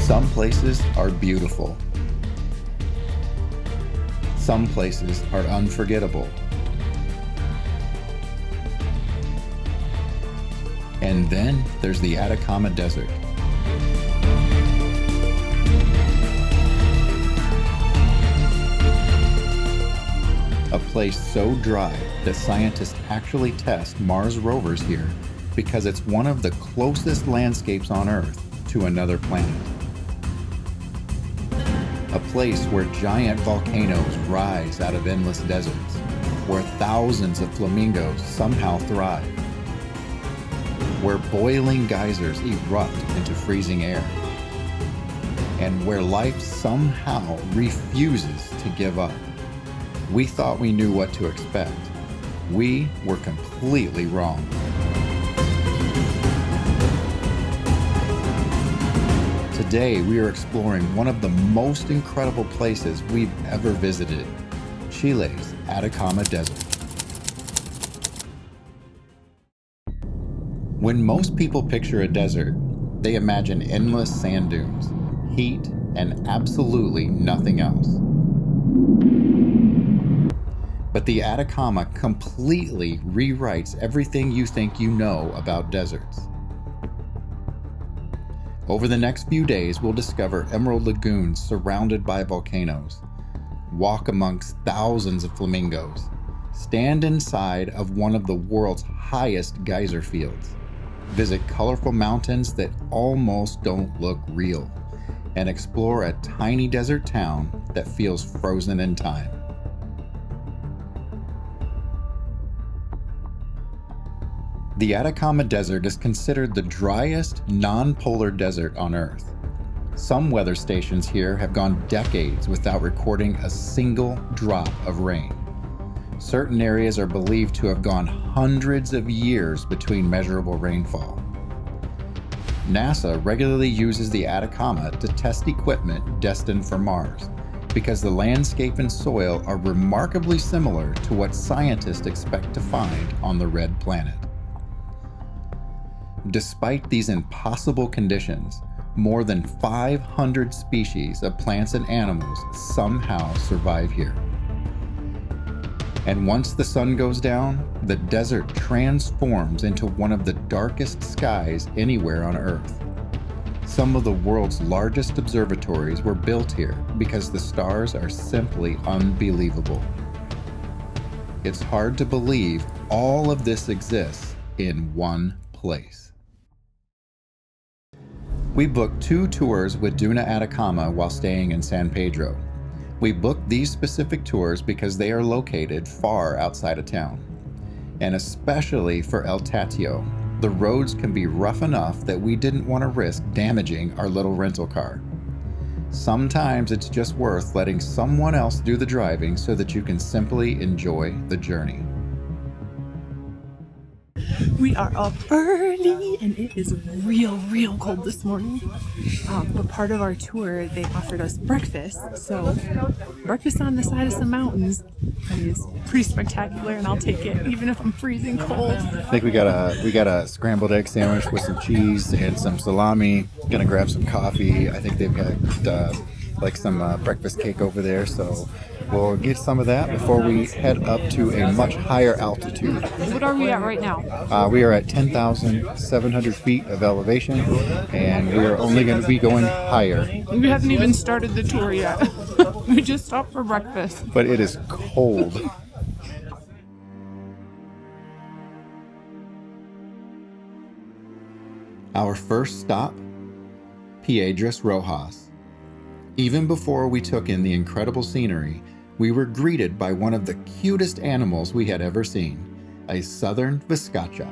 Some places are beautiful. Some places are unforgettable. And then there's the Atacama Desert. A place so dry that scientists actually test Mars rovers here because it's one of the closest landscapes on Earth to another planet. A place where giant volcanoes rise out of endless deserts, where thousands of flamingos somehow thrive, where boiling geysers erupt into freezing air, and where life somehow refuses to give up. We thought we knew what to expect. We were completely wrong. Today, we are exploring one of the most incredible places we've ever visited, Chile's Atacama Desert. When most people picture a desert, they imagine endless sand dunes, heat, and absolutely nothing else. But the Atacama completely rewrites everything you think you know about deserts. Over the next few days, we'll discover emerald lagoons surrounded by volcanoes, walk amongst thousands of flamingos, stand inside of one of the world's highest geyser fields, visit colorful mountains that almost don't look real, and explore a tiny desert town that feels frozen in time. The Atacama Desert is considered the driest non-polar desert on Earth. Some weather stations here have gone decades without recording a single drop of rain. Certain areas are believed to have gone hundreds of years between measurable rainfall. NASA regularly uses the Atacama to test equipment destined for Mars because the landscape and soil are remarkably similar to what scientists expect to find on the red planet. Despite these impossible conditions, more than 500 species of plants and animals somehow survive here. And once the sun goes down, the desert transforms into one of the darkest skies anywhere on Earth. Some of the world's largest observatories were built here because the stars are simply unbelievable. It's hard to believe all of this exists in one place. We booked 2 tours with Duna Atacama while staying in San Pedro. We booked these specific tours because they are located far outside of town. And especially for El Tatio, the roads can be rough enough that we didn't want to risk damaging our little rental car. Sometimes it's just worth letting someone else do the driving so that you can simply enjoy the journey. We are up early and it is real cold this morning. But part of our tour, they offered us breakfast. So breakfast on the side of some mountains is pretty spectacular, and I'll take it even if I'm freezing cold. I think we got a scrambled egg sandwich with some cheese and some salami. Gonna grab some coffee. I think they've got some breakfast cake over there, so we'll get some of that before we head up to a much higher altitude. What are we at right now? We are at 10,700 feet of elevation, and we are only going to be going higher. We haven't even started the tour yet. We just stopped for breakfast. But it is cold. Our first stop, Piedras Rojas. Even before we took in the incredible scenery, we were greeted by one of the cutest animals we had ever seen, a southern viscacha.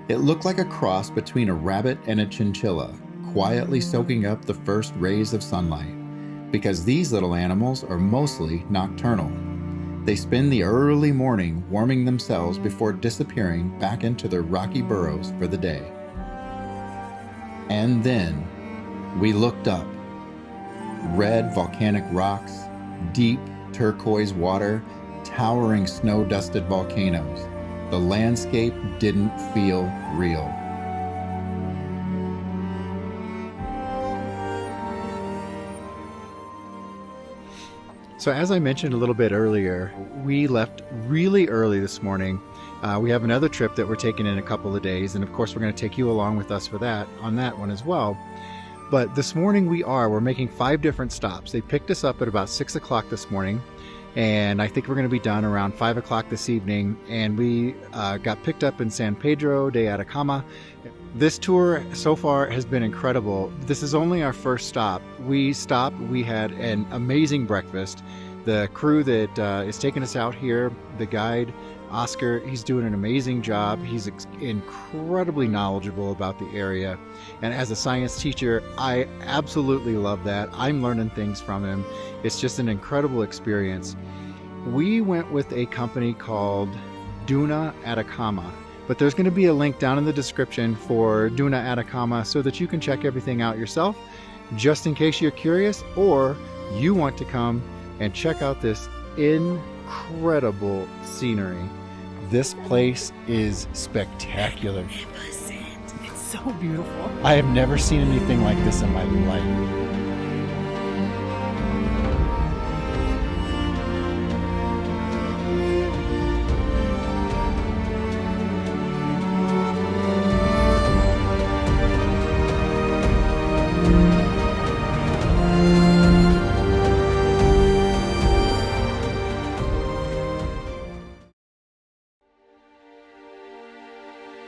It looked like a cross between a rabbit and a chinchilla, quietly soaking up the first rays of sunlight, because these little animals are mostly nocturnal. They spend the early morning warming themselves before disappearing back into their rocky burrows for the day. And then we looked up. Red volcanic rocks, deep turquoise water, towering snow-dusted volcanoes. The landscape didn't feel real. So as I mentioned a little bit earlier, we left really early this morning. We have another trip that we're taking in a couple of days, and of course we're going to take you along with us for that, on that one as well. But this morning we're making 5 different stops. They picked us up at about 6 o'clock this morning, and I think we're going to be done around 5 o'clock this evening. And we got picked up in San Pedro de Atacama. This tour so far has been incredible. This is only our first stop. We stopped, we had an amazing breakfast. The crew that is taking us out here, the guide, Oscar, he's doing an amazing job. He's incredibly knowledgeable about the area. And as a science teacher, I absolutely love that. I'm learning things from him. It's just an incredible experience. We went with a company called Duna Atacama, but there's going to be a link down in the description for Duna Atacama so that you can check everything out yourself, just in case you're curious or you want to come and check out this incredible scenery. This place is spectacular. It's so beautiful. I have never seen anything like this in my life.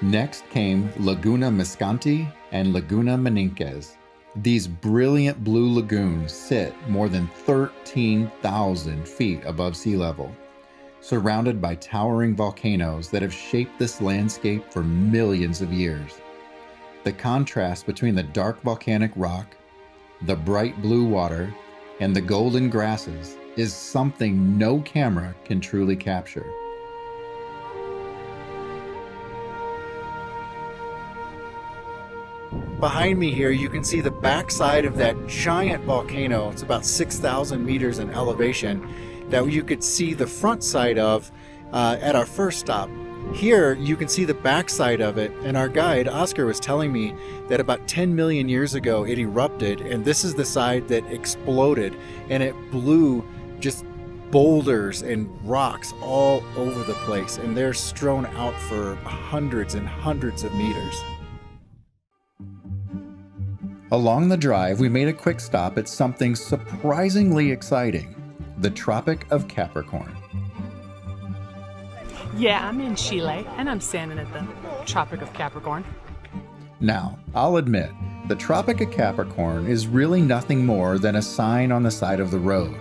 Next came Laguna Miscanti and Laguna Miñiques. These brilliant blue lagoons sit more than 13,000 feet above sea level, surrounded by towering volcanoes that have shaped this landscape for millions of years. The contrast between the dark volcanic rock, the bright blue water, and the golden grasses is something no camera can truly capture. Behind me here, you can see the backside of that giant volcano. It's about 6,000 meters in elevation that you could see the front side of at our first stop. Here, you can see the backside of it, and our guide, Oscar, was telling me that about 10 million years ago it erupted, and this is the side that exploded, and it blew just boulders and rocks all over the place, and they're strewn out for hundreds and hundreds of meters. Along the drive, we made a quick stop at something surprisingly exciting, the Tropic of Capricorn. Yeah, I'm in Chile, and I'm standing at the Tropic of Capricorn. Now, I'll admit, the Tropic of Capricorn is really nothing more than a sign on the side of the road.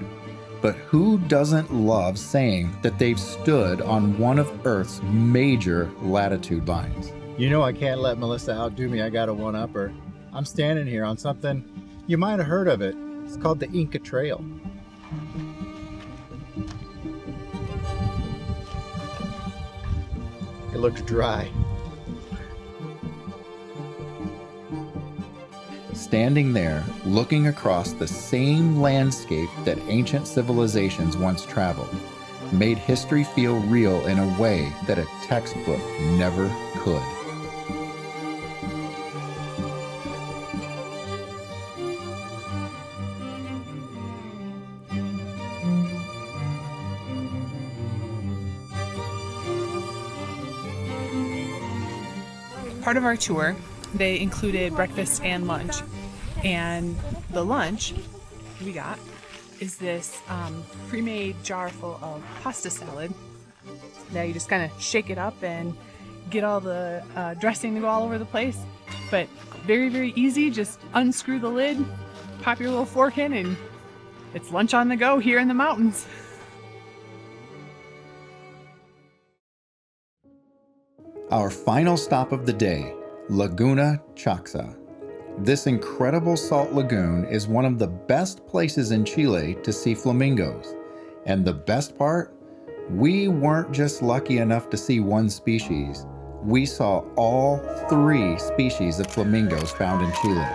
But who doesn't love saying that they've stood on one of Earth's major latitude lines? You know I can't let Melissa outdo me. I got a one-upper. I'm standing here on something, you might have heard of it. It's called the Inca Trail. It looks dry. Standing there, looking across the same landscape that ancient civilizations once traveled, made history feel real in a way that a textbook never could. Part of our tour, they included breakfast and lunch. And the lunch we got is this pre-made jar full of pasta salad that you just kind of shake it up and get all the dressing to go all over the place. But very, very easy. Just unscrew the lid, pop your little fork in, and it's lunch on the go here in the mountains. Our final stop of the day, Laguna Chaxa. This incredible salt lagoon is one of the best places in Chile to see flamingos. And the best part? We weren't just lucky enough to see one species. We saw all 3 species of flamingos found in Chile.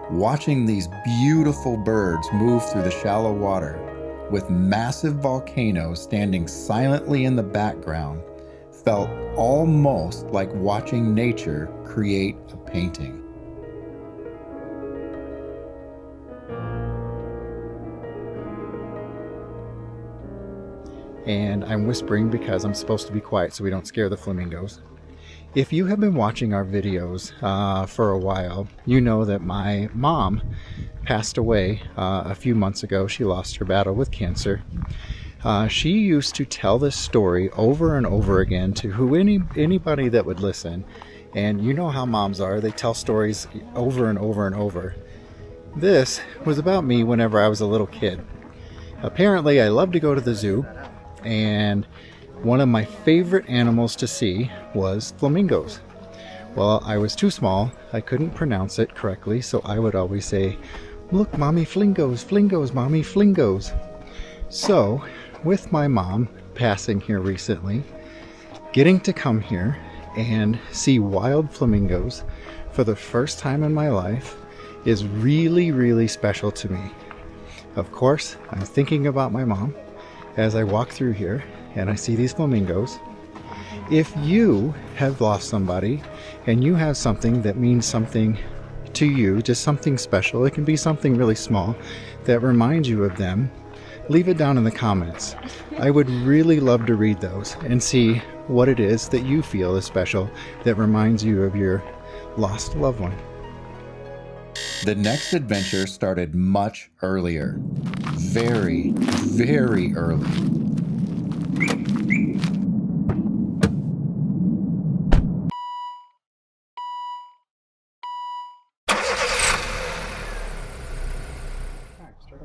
Watching these beautiful birds move through the shallow water, with massive volcanoes standing silently in the background, felt almost like watching nature create a painting. and I'm whispering because I'm supposed to be quiet so we don't scare the flamingos. If you have been watching our videos for a while, you know that my mom passed away a few months ago. She lost her battle with cancer. She used to tell this story over and over again to anybody that would listen. And you know how moms are. They tell stories over and over and over. This was about me whenever I was a little kid. Apparently, I love to go to the zoo, and one of my favorite animals to see was flamingos. Well, I was too small. I couldn't pronounce it correctly, so I would always say, "Look, mommy, flingos, flingos, mommy, flingos." So, with my mom passing here recently, getting to come here and see wild flamingos for the first time in my life is really, really special to me. Of course, I'm thinking about my mom as I walk through here and I see these flamingos. If you have lost somebody and you have something that means something to you, just something special, it can be something really small that reminds you of them, leave it down in the comments. I would really love to read those and see what it is that you feel is special that reminds you of your lost loved one. The next adventure started much earlier. Very, very early.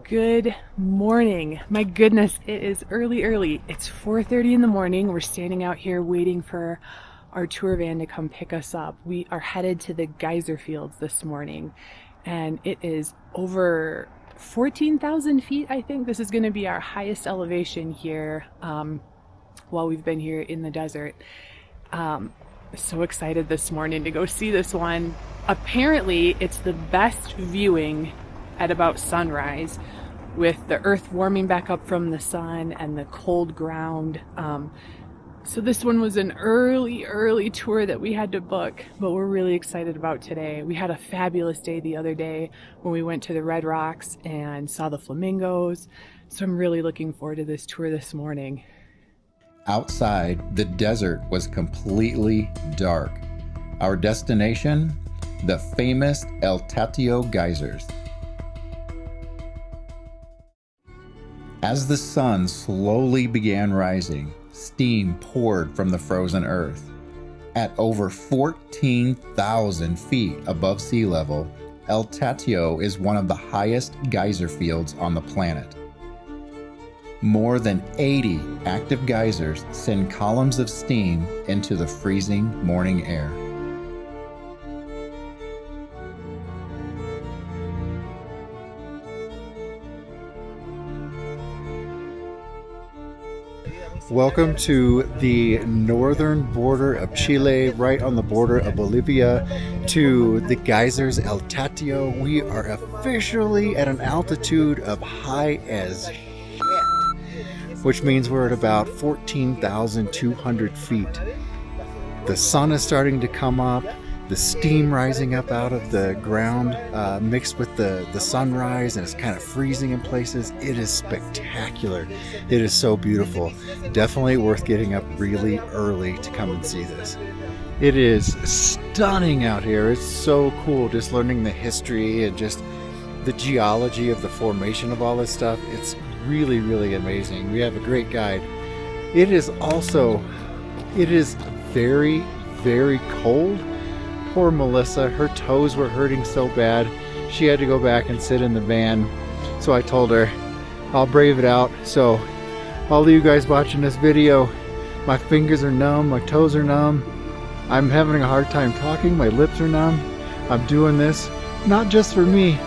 Good morning. My goodness, it is early. It's 4:30 in the morning. We're standing out here waiting for our tour van to come pick us up. We are headed to the geyser fields this morning, and it is over 14,000 feet, I think. This is going to be our highest elevation here while we've been here in the desert. So excited this morning to go see this one. Apparently, it's the best viewing at about sunrise, with the earth warming back up from the sun and the cold ground. So this one was an early tour that we had to book, but we're really excited about today. We had a fabulous day the other day when we went to the Red Rocks and saw the flamingos. So I'm really looking forward to this tour this morning. Outside, the desert was completely dark. Our destination, the famous El Tatio Geysers. As the sun slowly began rising, steam poured from the frozen earth. At over 14,000 feet above sea level, El Tatio is one of the highest geyser fields on the planet. More than 80 active geysers send columns of steam into the freezing morning air. Welcome to the northern border of Chile, right on the border of Bolivia, to the geysers El Tatio. We are officially at an altitude of high as shit, which means we're at about 14,200 feet. The sun is starting to come up. The steam rising up out of the ground mixed with the sunrise, and it's kind of freezing in places. It is spectacular. It is so beautiful. Definitely worth getting up really early to come and see this. It is stunning out here. It's so cool just learning the history and just the geology of the formation of all this stuff. It's really, really amazing. We have a great guide. It is very, very cold. Poor Melissa, her toes were hurting so bad she had to go back and sit in the van. So I told her I'll brave it out. So all of you guys watching this video, my fingers are numb, my toes are numb, I'm having a hard time talking, my lips are numb. I'm doing this not just for me,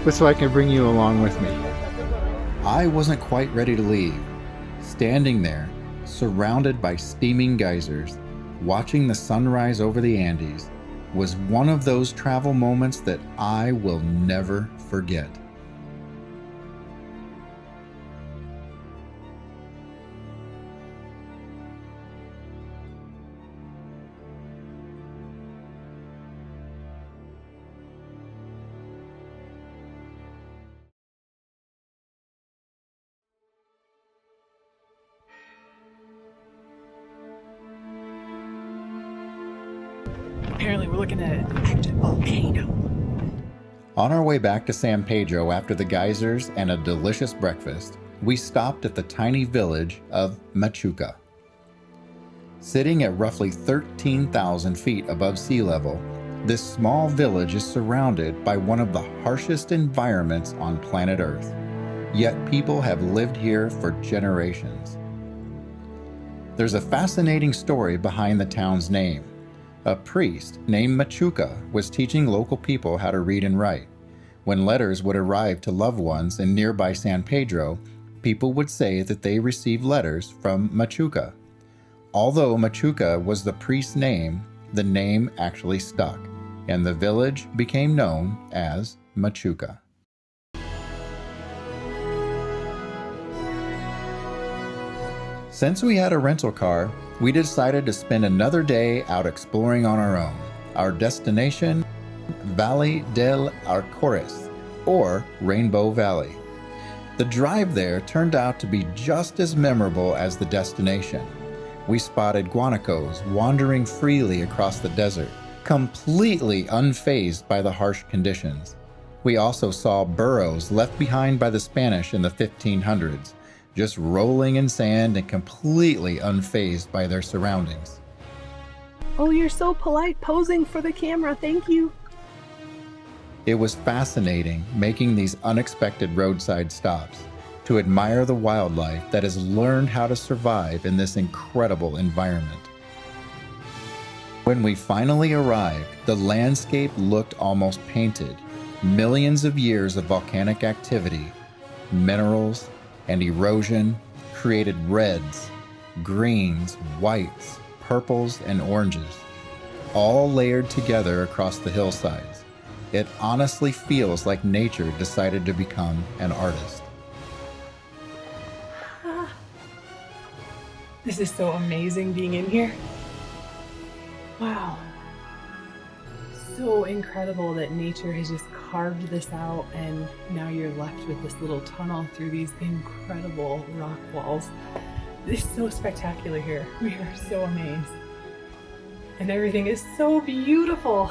but so I can bring you along with me. I wasn't quite ready to leave. Standing there, surrounded by steaming geysers, watching the sunrise over the Andes, was one of those travel moments that I will never forget. apparently we're looking at an active volcano. On our way back to San Pedro after the geysers and a delicious breakfast, we stopped at the tiny village of Machuka. Sitting at roughly 13,000 feet above sea level, this small village is surrounded by one of the harshest environments on planet Earth. Yet people have lived here for generations. There's a fascinating story behind the town's name. A priest named Machuka was teaching local people how to read and write. When letters would arrive to loved ones in nearby San Pedro, people would say that they received letters from Machuka. Although Machuka was the priest's name, the name actually stuck, and the village became known as Machuka. Since we had a rental car, we decided to spend another day out exploring on our own. Our destination, Valle del Arcoíris, or Rainbow Valley. The drive there turned out to be just as memorable as the destination. We spotted guanacos wandering freely across the desert, completely unfazed by the harsh conditions. We also saw burros left behind by the Spanish in the 1500s, just rolling in sand and completely unfazed by their surroundings. Oh, you're so polite posing for the camera, thank you. It was fascinating making these unexpected roadside stops to admire the wildlife that has learned how to survive in this incredible environment. When we finally arrived, the landscape looked almost painted. Millions of years of volcanic activity, minerals, and erosion created reds, greens, whites, purples, and oranges, all layered together across the hillsides. It honestly feels like nature decided to become an artist. This is so amazing being in here. Wow. So incredible that nature has just carved this out, and now you're left with this little tunnel through these incredible rock walls. It's so spectacular here. We are so amazed. And everything is so beautiful.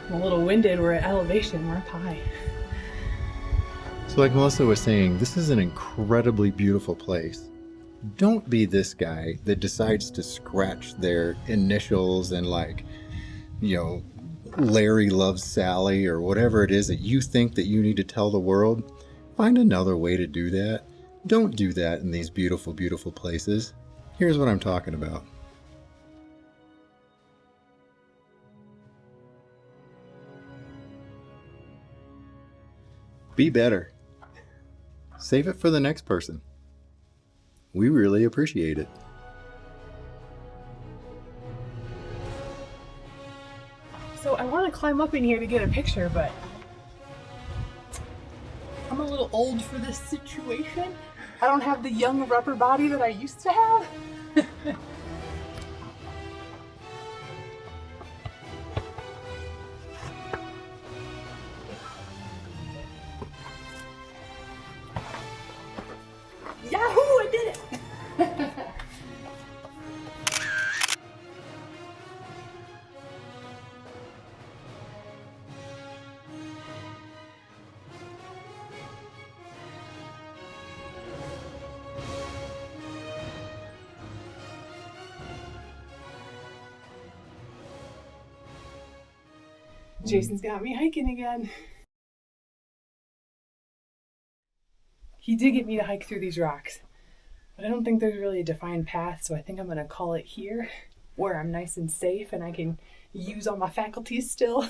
I'm a little winded. We're at elevation. We're up high. So like Melissa was saying, this is an incredibly beautiful place. Don't be this guy that decides to scratch their initials and Larry loves Sally or whatever it is that you think that you need to tell the world. Find another way to do that. Don't do that in these beautiful, beautiful places. Here's what I'm talking about. Be better. Save it for the next person. We really appreciate it. So I want to climb up in here to get a picture, but I'm a little old for this situation. I don't have the young rubber body that I used to have. Yahoo! I did it! Jason's got me hiking again. He did get me to hike through these rocks, but I don't think there's really a defined path, so I think I'm going to call it here, where I'm nice and safe and I can use all my faculties still.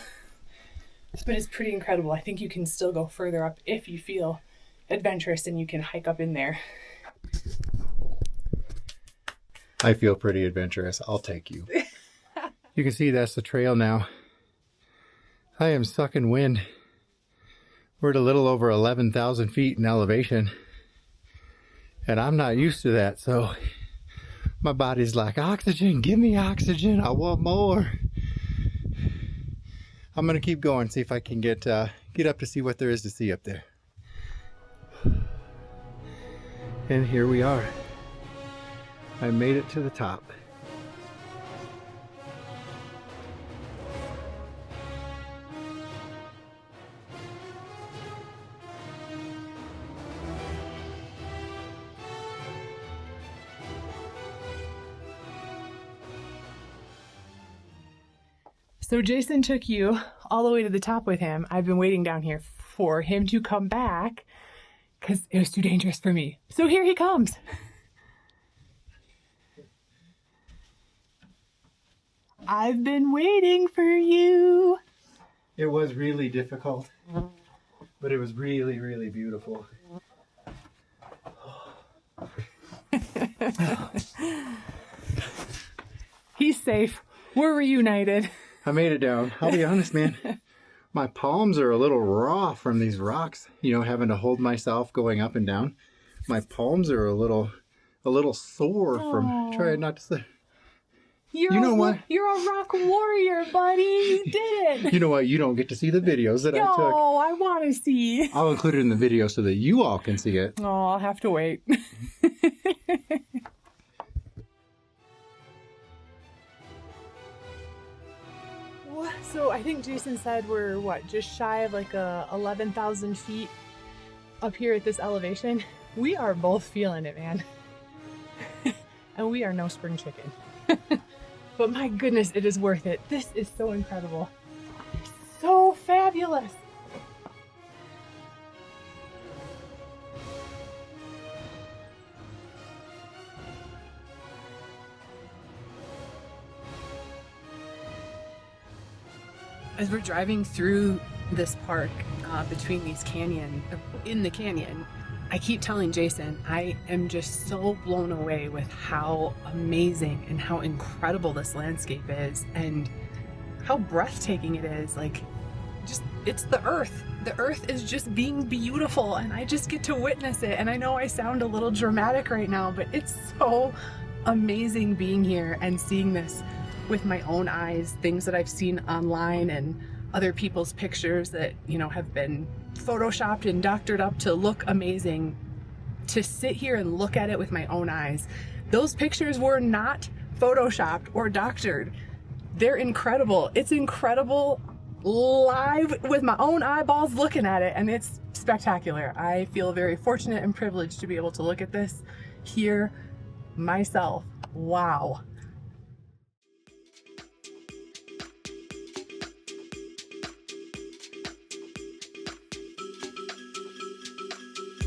But it's pretty incredible. I think you can still go further up if you feel adventurous and you can hike up in there. I feel pretty adventurous. I'll take you. You can see that's the trail now. I am sucking wind. We're at a little over 11,000 feet in elevation. And I'm not used to that, so my body's like, oxygen, give me oxygen, I want more. I'm gonna keep going, see if I can get up to see what there is to see up there. And here we are. I made it to the top. So Jason took you all the way to the top with him. I've been waiting down here for him to come back because it was too dangerous for me. So here he comes. I've been waiting for you. It was really difficult, but it was really, really beautiful. He's safe. We're reunited. I made it down. I'll be honest, man. My palms are a little raw from these rocks, having to hold myself going up and down. My palms are a little sore from trying not to slip. What? You're a rock warrior, buddy. You did it. You know what? You don't get to see the videos that I took. No, I want to see. I'll include it in the video so that you all can see it. Oh, I'll have to wait. So I think Jason said we're just shy of 11,000 feet up here at this elevation. We are both feeling it, man. And we are no spring chicken. But my goodness, it is worth it. This is so incredible. So fabulous. As we're driving through this park, between these in the canyon, I keep telling Jason, I am just so blown away with how amazing and how incredible this landscape is and how breathtaking it is. It's the earth. The earth is just being beautiful and I just get to witness it. And I know I sound a little dramatic right now, but it's so amazing being here and seeing this with my own eyes, things that I've seen online and other people's pictures that, have been photoshopped and doctored up to look amazing. To sit here and look at it with my own eyes. Those pictures were not photoshopped or doctored. They're incredible. It's incredible live with my own eyeballs looking at it, and it's spectacular. I feel very fortunate and privileged to be able to look at this here myself. Wow.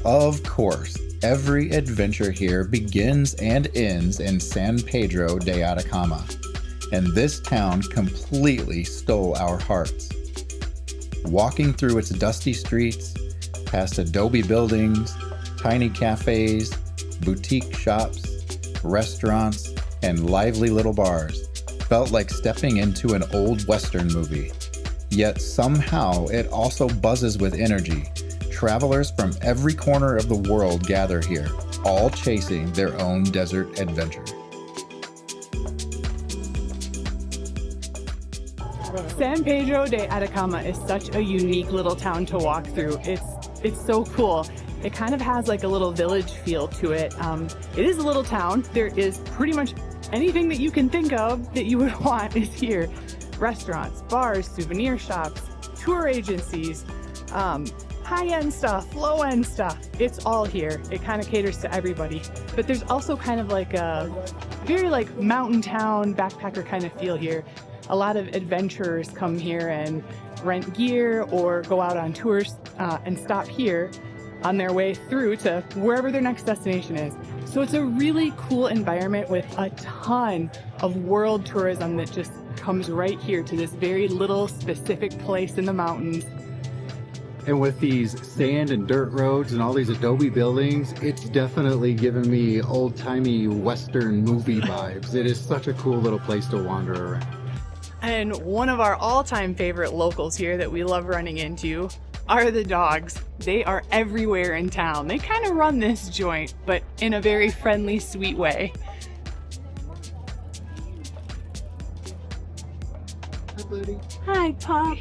Of course, every adventure here begins and ends in San Pedro de Atacama, and this town completely stole our hearts. Walking through its dusty streets, past adobe buildings, tiny cafes, boutique shops, restaurants, and lively little bars, felt like stepping into an old Western movie. Yet somehow it also buzzes with energy. Travelers from every corner of the world gather here, all chasing their own desert adventure. San Pedro de Atacama is such a unique little town to walk through. It's so cool. It kind of has like a little village feel to it. It is a little town. There is pretty much anything that you can think of that you would want is here. Restaurants, bars, souvenir shops, tour agencies, high-end stuff, low-end stuff. It's all here. It kind of caters to everybody. But there's also kind of like a very mountain town backpacker kind of feel here. A lot of adventurers come here and rent gear or go out on tours and stop here on their way through to wherever their next destination is. So it's a really cool environment with a ton of world tourism that just comes right here to this very little specific place in the mountains. And with these sand and dirt roads and all these adobe buildings, it's definitely given me old-timey Western movie vibes. It is such a cool little place to wander around. And one of our all-time favorite locals here that we love running into are the dogs. They are everywhere in town. They kind of run this joint, but in a very friendly, sweet way. Hi, buddy. Hi, Pop.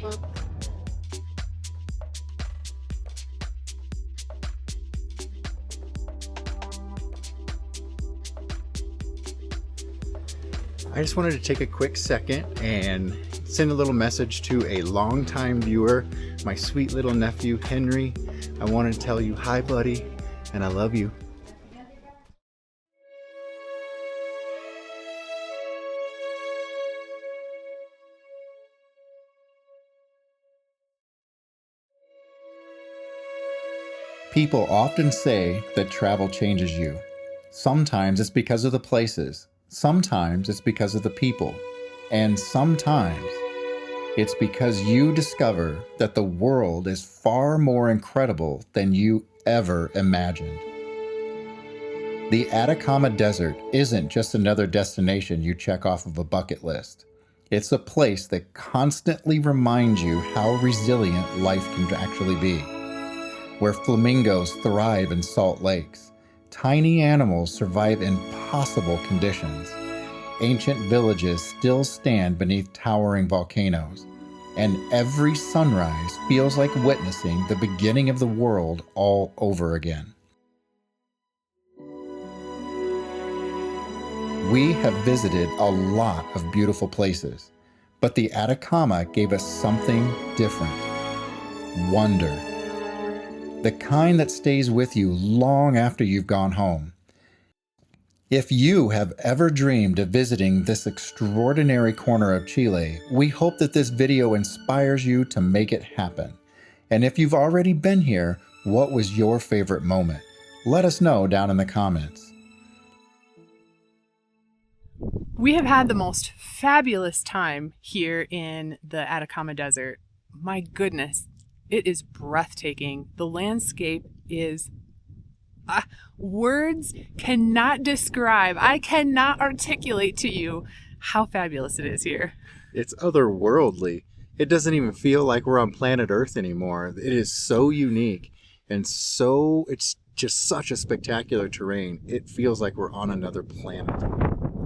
I just wanted to take a quick second and send a little message to a longtime viewer, my sweet little nephew, Henry. I wanted to tell you, hi, buddy, and I love you. People often say that travel changes you. Sometimes it's because of the places, sometimes it's because of the people, and sometimes it's because you discover that the world is far more incredible than you ever imagined. The Atacama Desert isn't just another destination you check off of a bucket list. It's a place that constantly reminds you how resilient life can actually be. Where flamingos thrive in salt lakes, tiny animals survive impossible conditions, ancient villages still stand beneath towering volcanoes, and every sunrise feels like witnessing the beginning of the world all over again. We have visited a lot of beautiful places, but the Atacama gave us something different. Wonder. The kind that stays with you long after you've gone home. If you have ever dreamed of visiting this extraordinary corner of Chile, we hope that this video inspires you to make it happen. And if you've already been here, what was your favorite moment? Let us know down in the comments. We have had the most fabulous time here in the Atacama Desert. My goodness, it is breathtaking. The landscape is... words cannot describe, I cannot articulate to you how fabulous it is here. It's otherworldly. It doesn't even feel like we're on planet Earth anymore. It is so unique and it's just such a spectacular terrain. It feels like we're on another planet.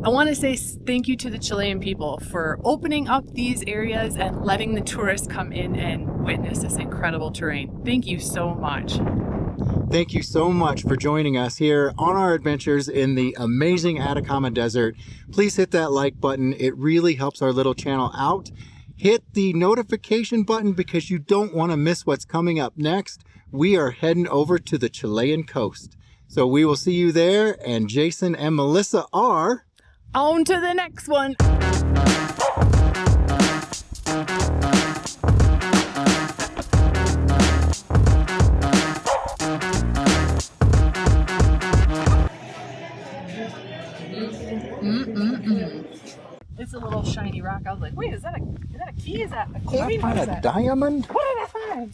I want to say thank you to the Chilean people for opening up these areas and letting the tourists come in and witness this incredible terrain. Thank you so much. Thank you so much for joining us here on our adventures in the amazing Atacama Desert. Please hit that like button. It really helps our little channel out. Hit the notification button because you don't want to miss what's coming up next. We are heading over to the Chilean coast. So we will see you there, and Jason and Melissa are... on to the next one. It's a little shiny rock. I was like, wait, is that a key? Is that a coin? Did I find a diamond? What did I find?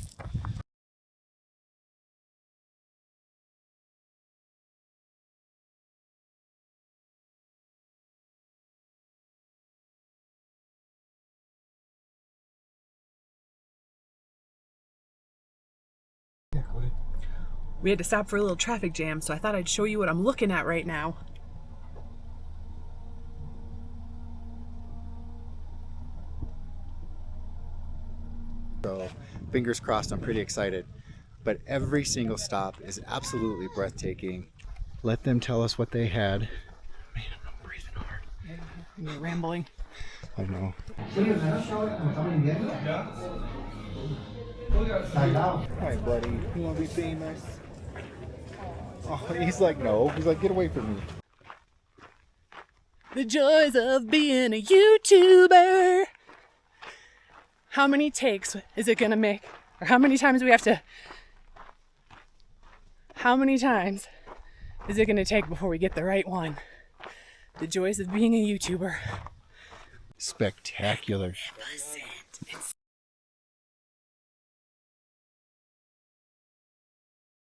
Yeah, go ahead. We had to stop for a little traffic jam, so I thought I'd show you what I'm looking at right now. So, fingers crossed, I'm pretty excited. But every single stop is absolutely breathtaking. Let them tell us what they had. Man, I'm breathing hard. You're rambling. I know. Hi, buddy. You want to be famous? Oh, he's like, no. He's like, get away from me. The joys of being a YouTuber. How many takes is it gonna make? Or how many times do we have to... How many times is it gonna take before we get the right one? The joys of being a YouTuber. Spectacular.